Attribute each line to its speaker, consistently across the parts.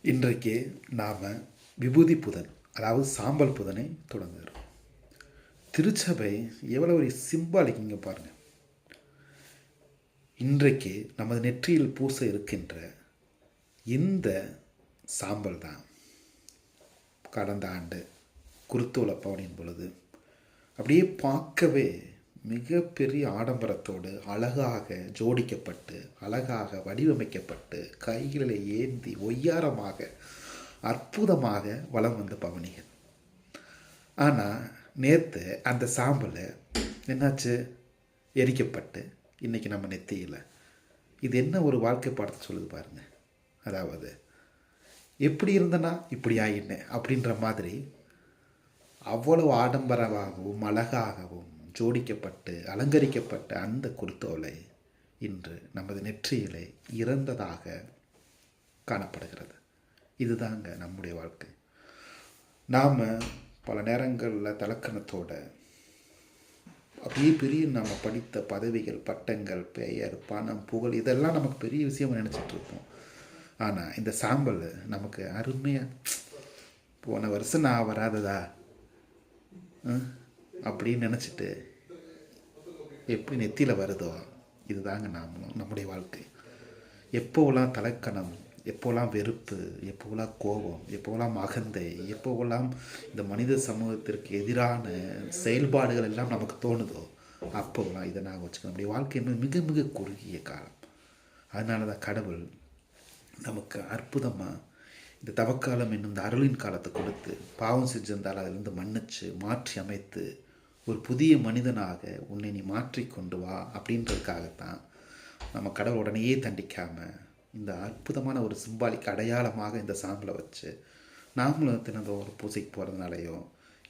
Speaker 1: இன்றைக்கு நாம் விபூதி புதன், அதாவது சாம்பல் புதனை தொடங்குகிறோம். திருச்சபை எவ்வளோ ஒரு சிம்பாலிக் இங்கே பாருங்கள். இன்றைக்கு நமது நெற்றியில் பூச இருக்கின்ற இந்த சாம்பல் தான் கடந்த ஆண்டு குருத்தோலை பவனின் பொழுது அப்படியே பார்க்கவே மிகப்பெரிய ஆடம்பரத்தோடு அழகாக ஜோடிக்கப்பட்டு அழகாக வடிவமைக்கப்பட்டு கைகளில் ஏந்தி ஒய்யாரமாக அற்புதமாக வலம் வந்த பவனிகள். ஆனால் நேற்று அந்த சாம்பலை என்னாச்சு, எரிக்கப்பட்டு இன்றைக்கி நம்ம நெத்தியில். இது என்ன ஒரு வாழ்க்கை பாடத்தை சொல்லுது பாருங்கள். அதாவது எப்படி இருந்தனா இப்படி ஆயினேன் அப்படின்ற மாதிரி அவ்வளவு ஆடம்பரமாகவும் அழகாகவும் ஜோடிக்கப்பட்டு அலங்கரிக்கப்பட்ட அந்த குருத்தோலை இன்று நமது நெற்றியிலே இறந்ததாக காணப்படுகிறது. இதுதாங்க நம்முடைய வாழ்க்கை. நாம் பல நேரங்களில் தலக்கணத்தோட அப்படியே பெரிய நம்ம படித்த பதவிகள், பட்டங்கள், பெயர், பணம், புகழ் இதெல்லாம் நமக்கு பெரிய விஷயம் நினச்சிட்ருப்போம். ஆனால் இந்த சாம்பல் நமக்கு அருமையாக போன வருஷம் நான் வராததா அப்படின்னு நினச்சிட்டு எப்படி நெத்தியில் வருதோ இதுதாங்க நம்முடைய வாழ்க்கை. எப்போவெல்லாம் தலக்கணம், எப்போவெல்லாம் வெறுப்பு, எப்போவெல்லாம் கோபம், எப்போவெல்லாம் அகந்தை, எப்போவெல்லாம் இந்த மனித சமூகத்திற்கு எதிரான செயல்பாடுகள் எல்லாம் நமக்கு தோணுதோ அப்போவெல்லாம் இதை நாங்கள் வச்சுக்கணும். நம்முடைய வாழ்க்கை என்பது மிக மிக குறுகிய காலம். அதனால தான் கடவுள் நமக்கு அற்புதமாக இந்த தவக்காலம் என்னும் இந்த அருளின் காலத்தை கொடுத்து பாவம் செஞ்சிருந்தால் அதிலிருந்து மன்னிச்சு மாற்றி அமைத்து ஒரு புதிய மனிதனாக உன்னை நீ மாற்றி கொண்டு வா அப்படின்றதுக்காகத்தான் நம்ம கடவுள் உடனேயே தண்டிக்காமல் இந்த அற்புதமான ஒரு சிம்பாலிக் அடையாளமாக இந்த சாம்பலை வச்சு நாமளும் தினந்தோறும் பூசைக்கு போகிறதுனாலையோ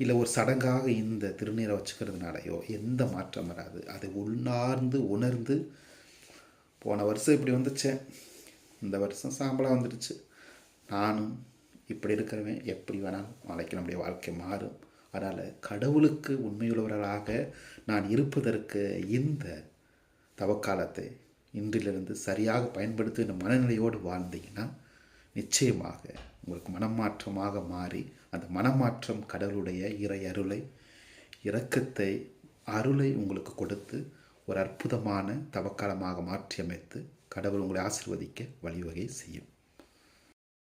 Speaker 1: இல்லை ஒரு சடங்காக இந்த திருநீரை வச்சுக்கிறதுனாலையோ எந்த மாற்றம் வராது. அதை உள்ளார்ந்து உணர்ந்து போன வருஷம் இப்படி வந்துச்சேன், இந்த வருஷம் சாம்பலாக வந்துடுச்சு, நானும் இப்படி இருக்கிறவன் எப்படி வேணாலும் நாளைக்கு நம்முடைய வாழ்க்கை மாறும். அதனால் கடவுளுக்கு உண்மையுள்ளவர்களாக நான் இருப்பதற்கு இந்த தவக்காலத்தை இன்றிலிருந்து சரியாக பயன்படுத்தி இந்த மனநிலையோடு வாழ்ந்தீங்கன்னா நிச்சயமாக உங்களுக்கு மனமாற்றமாக மாறி அந்த மனமாற்றம் கடவுளுடைய இறை அருளை, இரக்கத்தை, அருளை உங்களுக்கு கொடுத்து ஒரு அற்புதமான தவக்காலமாக மாற்றி அமைத்து கடவுள் உங்களை ஆசீர்வதிக்க வழிவகை செய்யும்.